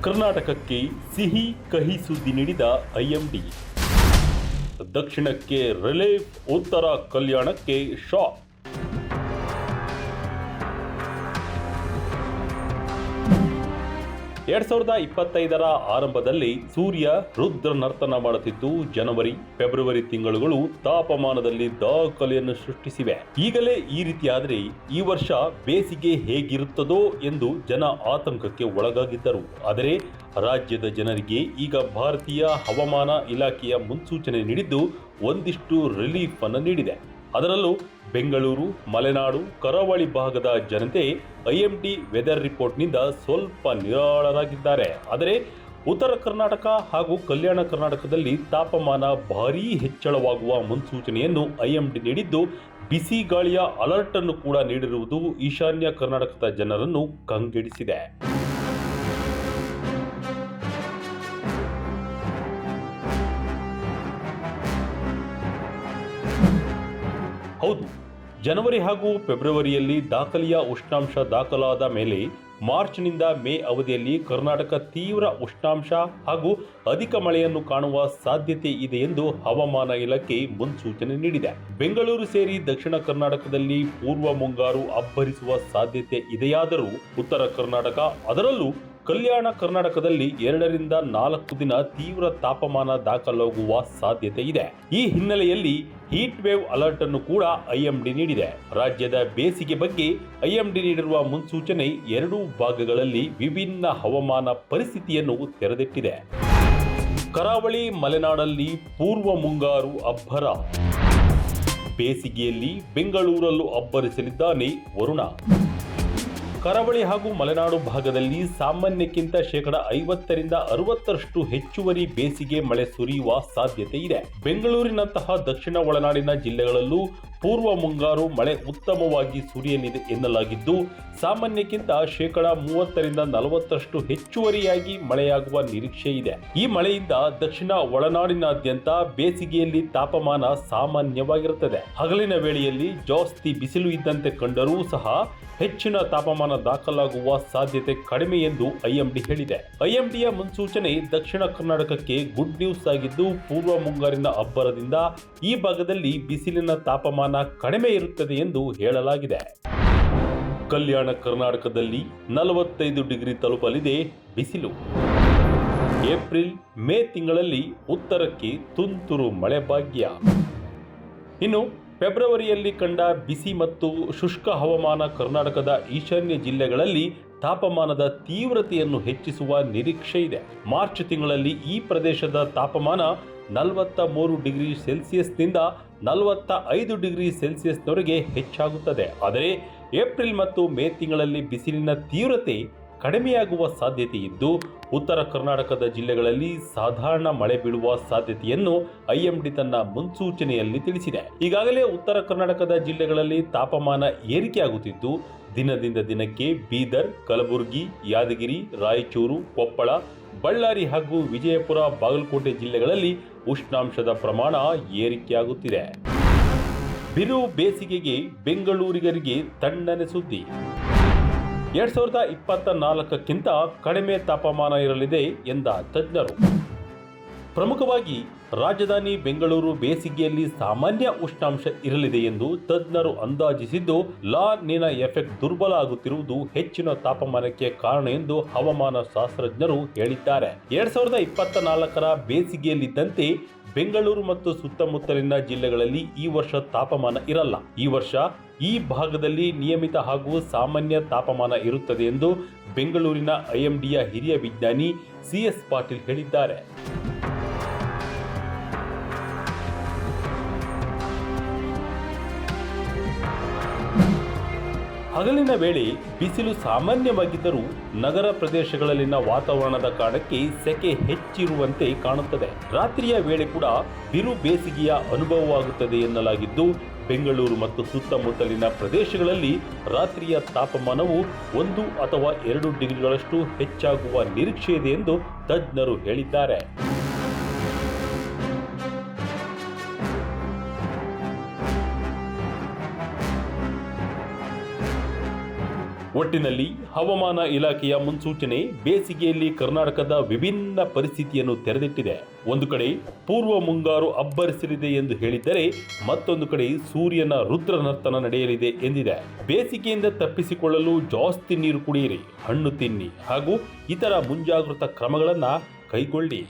ಕರ್ನಾಟಕಕ್ಕೆ ಸಿಹಿ ಕಹಿ ಸುದ್ದಿ ನೀಡಿದ ಐಎಂಡಿ. ದಕ್ಷಿಣಕ್ಕೆ ರಿಲೀಫ್, ಉತ್ತರ ಕಲ್ಯಾಣಕ್ಕೆ ಶಾಕ್. ಎರಡ್ 2025ರ ಆರಂಭದಲ್ಲಿ ಸೂರ್ಯ ರುದ್ರ ನರ್ತನ ಮಾಡುತ್ತಿದ್ದು, ಜನವರಿ ಫೆಬ್ರವರಿ ತಿಂಗಳುಗಳು ತಾಪಮಾನದಲ್ಲಿ ದಾಖಲೆಯನ್ನು ಸೃಷ್ಟಿಸಿವೆ. ಈಗಲೇ ಈ ರೀತಿಯಾದರೆ ಈ ವರ್ಷ ಬೇಸಿಗೆ ಹೇಗಿರುತ್ತದೋ ಎಂದು ಜನ ಆತಂಕಕ್ಕೆ ಒಳಗಾಗಿದ್ದರು. ಆದರೆ ರಾಜ್ಯದ ಜನರಿಗೆ ಈಗ ಭಾರತೀಯ ಹವಾಮಾನ ಇಲಾಖೆಯ ಮುನ್ಸೂಚನೆ ನೀಡಿದ್ದು ಒಂದಿಷ್ಟು ರಿಲೀಫ್ ಅನ್ನು ನೀಡಿದೆ. ಅದರಲ್ಲೂ ಬೆಂಗಳೂರು, ಮಲೆನಾಡು, ಕರಾವಳಿ ಭಾಗದ ಜನತೆ ಐಎಂಡಿ ವೆದರ್ ರಿಪೋರ್ಟ್ನಿಂದ ಸ್ವಲ್ಪ ನಿರಾಳರಾಗಿದ್ದಾರೆ. ಆದರೆ ಉತ್ತರ ಕರ್ನಾಟಕ ಹಾಗೂ ಕಲ್ಯಾಣ ಕರ್ನಾಟಕದಲ್ಲಿ ತಾಪಮಾನ ಭಾರೀ ಹೆಚ್ಚಳವಾಗುವ ಮುನ್ಸೂಚನೆಯನ್ನು ಐಎಂಡಿ ನೀಡಿದ್ದು, ಬಿಸಿ ಗಾಳಿಯ ಅಲರ್ಟ್ ಅನ್ನು ಕೂಡ ನೀಡಿರುವುದು ಈಶಾನ್ಯ ಕರ್ನಾಟಕದ ಜನರನ್ನು ಕಂಗೆಡಿಸಿದೆ. ಹೌದು, ಜನವರಿ ಹಾಗೂ ಫೆಬ್ರವರಿಯಲ್ಲಿ ದಾಖಲೆಯ ಉಷ್ಣಾಂಶ ದಾಖಲಾದ ಮೇಲೆ ಮಾರ್ಚ್ನಿಂದ ಮೇ ಅವಧಿಯಲ್ಲಿ ಕರ್ನಾಟಕ ತೀವ್ರ ಉಷ್ಣಾಂಶ ಹಾಗೂ ಅಧಿಕ ಮಳೆಯನ್ನು ಕಾಣುವ ಸಾಧ್ಯತೆ ಇದೆ ಎಂದು ಹವಾಮಾನ ಇಲಾಖೆ ಮುನ್ಸೂಚನೆ ನೀಡಿದೆ. ಬೆಂಗಳೂರು ಸೇರಿ ದಕ್ಷಿಣ ಕರ್ನಾಟಕದಲ್ಲಿ ಪೂರ್ವ ಮುಂಗಾರು ಅಬ್ಬರಿಸುವ ಸಾಧ್ಯತೆ ಇದೆಯಾದರೂ ಉತ್ತರ ಕರ್ನಾಟಕ, ಅದರಲ್ಲೂ ಕಲ್ಯಾಣ ಕರ್ನಾಟಕದಲ್ಲಿ 2 ರಿಂದ 4 ದಿನ ತೀವ್ರ ತಾಪಮಾನ ದಾಖಲಾಗುವ ಸಾಧ್ಯತೆ ಇದೆ. ಈ ಹಿನ್ನೆಲೆಯಲ್ಲಿ ಹೀಟ್ ವೇವ್ ಅಲರ್ಟ್ ಅನ್ನು ಕೂಡ ಐಎಂಡಿ ನೀಡಿದೆ. ರಾಜ್ಯದ ಬೇಸಿಗೆ ಬಗ್ಗೆ ಐಎಂಡಿ ನೀಡಿರುವ ಮುನ್ಸೂಚನೆ 2 ಭಾಗಗಳಲ್ಲಿ ವಿಭಿನ್ನ ಹವಾಮಾನ ಪರಿಸ್ಥಿತಿಯನ್ನು ತೆರೆದಿಟ್ಟಿದೆ. ಕರಾವಳಿ ಮಲೆನಾಡಲ್ಲಿ ಪೂರ್ವ ಮುಂಗಾರು ಅಬ್ಬರ. ಬೇಸಿಗೆಯಲ್ಲಿ ಬೆಂಗಳೂರಲ್ಲೂ ಅಬ್ಬರಿಸಲಿದ್ದಾನೆ ವರುಣ. ಕರಾವಳಿ ಹಾಗೂ ಮಲೆನಾಡು ಭಾಗದಲ್ಲಿ ಸಾಮಾನ್ಯಕ್ಕಿಂತ 50% ರಿಂದ 60% ಹೆಚ್ಚುವರಿ ಬೇಸಿಗೆ ಮಳೆ ಸುರಿಯುವ ಸಾಧ್ಯತೆ ಇದೆ. ಬೆಂಗಳೂರಿನಂತಹ ದಕ್ಷಿಣ ಒಳನಾಡಿನ ಜಿಲ್ಲೆಗಳಲ್ಲೂ ಪೂರ್ವ ಮುಂಗಾರು ಮಳೆ ಉತ್ತಮವಾಗಿ ಸುರಿಯಲಿದೆ ಎನ್ನಲಾಗಿದ್ದು, ಸಾಮಾನ್ಯಕ್ಕಿಂತ 30% ರಿಂದ 40% ಹೆಚ್ಚುವರಿಯಾಗಿ ಮಳೆಯಾಗುವ ನಿರೀಕ್ಷೆ ಇದೆ. ಈ ಮಳೆಯಿಂದ ದಕ್ಷಿಣ ಒಳನಾಡಿನಾದ್ಯಂತ ಬೇಸಿಗೆಯಲ್ಲಿ ತಾಪಮಾನ ಸಾಮಾನ್ಯವಾಗಿರುತ್ತದೆ. ಹಗಲಿನ ವೇಳೆಯಲ್ಲಿ ಜಾಸ್ತಿ ಬಿಸಿಲು ಇದ್ದಂತೆ ಕಂಡರೂ ಸಹ ಹೆಚ್ಚಿನ ತಾಪಮಾನ ದಾಖಲಾಗುವ ಸಾಧ್ಯತೆ ಕಡಿಮೆ ಎಂದು ಐಎಂಡಿ ಹೇಳಿದೆ. ಐಎಂಡಿಯ ಮುನ್ಸೂಚನೆ ದಕ್ಷಿಣ ಕರ್ನಾಟಕಕ್ಕೆ ಗುಡ್ ನ್ಯೂಸ್ ಆಗಿದ್ದು, ಪೂರ್ವ ಮುಂಗಾರಿನ ಅಬ್ಬರದಿಂದ ಈ ಭಾಗದಲ್ಲಿ ಬಿಸಿಲಿನ ತಾಪಮಾನ ಕಡಿಮೆ ಇರುತ್ತದೆ ಎಂದು ಹೇಳಲಾಗಿದೆ. ಕಲ್ಯಾಣ ಕರ್ನಾಟಕದಲ್ಲಿ 45 ಡಿಗ್ರಿ ತಲುಪಲಿದೆ ಬಿಸಿಲು. ಏಪ್ರಿಲ್ ಮೇ ತಿಂಗಳಲ್ಲಿ ಉತ್ತರಕ್ಕೆ ತುಂತುರು ಮಳೆ ಭಾಗ್ಯ. ಇನ್ನು ಫೆಬ್ರವರಿಯಲ್ಲಿ ಕಂಡ ಬಿಸಿ ಮತ್ತು ಶುಷ್ಕ ಹವಾಮಾನ ಕರ್ನಾಟಕದ ಈಶಾನ್ಯ ಜಿಲ್ಲೆಗಳಲ್ಲಿ ತಾಪಮಾನದ ತೀವ್ರತೆಯನ್ನು ಹೆಚ್ಚಿಸುವ ನಿರೀಕ್ಷೆ ಇದೆ. ಮಾರ್ಚ್ ತಿಂಗಳಲ್ಲಿ ಈ ಪ್ರದೇಶದ ತಾಪಮಾನ 43 ಡಿಗ್ರಿ ಸೆಲ್ಸಿಯಸ್ನಿಂದ 45 ಡಿಗ್ರಿ ಸೆಲ್ಸಿಯಸ್ನವರೆಗೆ ಹೆಚ್ಚಾಗುತ್ತದೆ. ಆದರೆ ಏಪ್ರಿಲ್ ಮತ್ತು ಮೇ ತಿಂಗಳಲ್ಲಿ ಬಿಸಿಲಿನ ತೀವ್ರತೆ ಕಡಿಮೆಯಾಗುವ ಸಾಧ್ಯತೆ ಇದ್ದು, ಉತ್ತರ ಕರ್ನಾಟಕದ ಜಿಲ್ಲೆಗಳಲ್ಲಿ ಸಾಧಾರಣ ಮಳೆ ಬೀಳುವ ಸಾಧ್ಯತೆಯನ್ನು ಐಎಂಡಿ ತನ್ನ ಮುನ್ಸೂಚನೆಯಲ್ಲಿ ತಿಳಿಸಿದೆ. ಈಗಾಗಲೇ ಉತ್ತರ ಕರ್ನಾಟಕದ ಜಿಲ್ಲೆಗಳಲ್ಲಿ ತಾಪಮಾನ ಏರಿಕೆಯಾಗುತ್ತಿದ್ದು, ದಿನದಿಂದ ದಿನಕ್ಕೆ ಬೀದರ್, ಕಲಬುರಗಿ, ಯಾದಗಿರಿ, ರಾಯಚೂರು, ಕೊಪ್ಪಳ, ಬಳ್ಳಾರಿ ಹಾಗೂ ವಿಜಯಪುರ, ಬಾಗಲಕೋಟೆ ಜಿಲ್ಲೆಗಳಲ್ಲಿ ಉಷ್ಣಾಂಶದ ಪ್ರಮಾಣ ಏರಿಕೆಯಾಗುತ್ತಿದೆ. ಬಿರು ಬೇಸಿಗೆಗೆ ಬೆಂಗಳೂರಿಗರಿಗೆ ತಣ್ಣನೆ ಸುದ್ದಿ. 2024ಕ್ಕಿಂತ ಕಡಿಮೆ ತಾಪಮಾನ ಇರಲಿದೆ ಎಂದ ತಜ್ಞರು. ಪ್ರಮುಖವಾಗಿ ರಾಜಧಾನಿ ಬೆಂಗಳೂರು ಬೇಸಿಗೆಯಲ್ಲಿ ಸಾಮಾನ್ಯ ಉಷ್ಣಾಂಶ ಇರಲಿದೆ ಎಂದು ತಜ್ಞರು ಅಂದಾಜಿಸಿದ್ದು, ಲಾ ನಿನಾ ಎಫೆಕ್ಟ್ ದುರ್ಬಲ ಆಗುತ್ತಿರುವುದು ಹೆಚ್ಚಿನ ತಾಪಮಾನಕ್ಕೆ ಕಾರಣ ಎಂದು ಹವಾಮಾನ ಶಾಸ್ತ್ರಜ್ಞರು ಹೇಳಿದ್ದಾರೆ. 2024ರ ಬೇಸಿಗೆಯಲ್ಲಿದ್ದಂತೆ ಬೆಂಗಳೂರು ಮತ್ತು ಸುತ್ತಮುತ್ತಲಿನ ಜಿಲ್ಲೆಗಳಲ್ಲಿ ಈ ವರ್ಷ ತಾಪಮಾನ ಇರಲ್ಲ. ಈ ವರ್ಷ ಈ ಭಾಗದಲ್ಲಿ ನಿಯಮಿತ ಹಾಗೂ ಸಾಮಾನ್ಯ ತಾಪಮಾನ ಇರುತ್ತದೆ ಎಂದು ಬೆಂಗಳೂರಿನ ಐಎಂಡಿಯ ಹಿರಿಯ ವಿಜ್ಞಾನಿ CS ಪಾಟೀಲ್ ಹೇಳಿದ್ದಾರೆ. ಹಗಲಿನ ವೇಳೆ ಬಿಸಿಲು ಸಾಮಾನ್ಯವಾಗಿದ್ದರೂ ನಗರ ಪ್ರದೇಶಗಳಲ್ಲಿನ ವಾತಾವರಣದ ಕಾರಣಕ್ಕೆ ಸೆಕೆ ಹೆಚ್ಚಿರುವಂತೆ ಕಾಣುತ್ತದೆ. ರಾತ್ರಿಯ ವೇಳೆ ಕೂಡ ಬಿರು ಬೇಸಿಗೆಯ ಅನುಭವವಾಗುತ್ತದೆ ಎನ್ನಲಾಗಿದ್ದು, ಬೆಂಗಳೂರು ಮತ್ತು ಸುತ್ತಮುತ್ತಲಿನ ಪ್ರದೇಶಗಳಲ್ಲಿ ರಾತ್ರಿಯ ತಾಪಮಾನವು 1 ಅಥವಾ 2 ಡಿಗ್ರಿಗಳಷ್ಟು ಹೆಚ್ಚಾಗುವ ನಿರೀಕ್ಷೆ ಇದೆ ಎಂದು ತಜ್ಞರು ಹೇಳಿದ್ದಾರೆ. ಒಟ್ಟಿನಲ್ಲಿ ಹವಾಮಾನ ಇಲಾಖೆಯ ಮುನ್ಸೂಚನೆ ಬೇಸಿಗೆಯಲ್ಲಿ ಕರ್ನಾಟಕದ ವಿಭಿನ್ನ ಪರಿಸ್ಥಿತಿಯನ್ನು ತೆರೆದಿಟ್ಟಿದೆ. ಒಂದು ಕಡೆ ಪೂರ್ವ ಮುಂಗಾರು ಅಬ್ಬರಿಸಲಿದೆ ಎಂದು ಹೇಳಿದ್ದರೆ ಮತ್ತೊಂದು ಕಡೆ ಸೂರ್ಯನ ರುದ್ರ ನರ್ತನ ನಡೆಯಲಿದೆ ಎಂದಿದೆ. ಬೇಸಿಗೆಯಿಂದ ತಪ್ಪಿಸಿಕೊಳ್ಳಲು ಜಾಸ್ತಿ ನೀರು ಕುಡಿಯಿರಿ, ಹಣ್ಣು ತಿನ್ನಿ ಹಾಗೂ ಇತರ ಮುಂಜಾಗೃತಾ ಕ್ರಮಗಳನ್ನು ಕೈಗೊಳ್ಳಿ.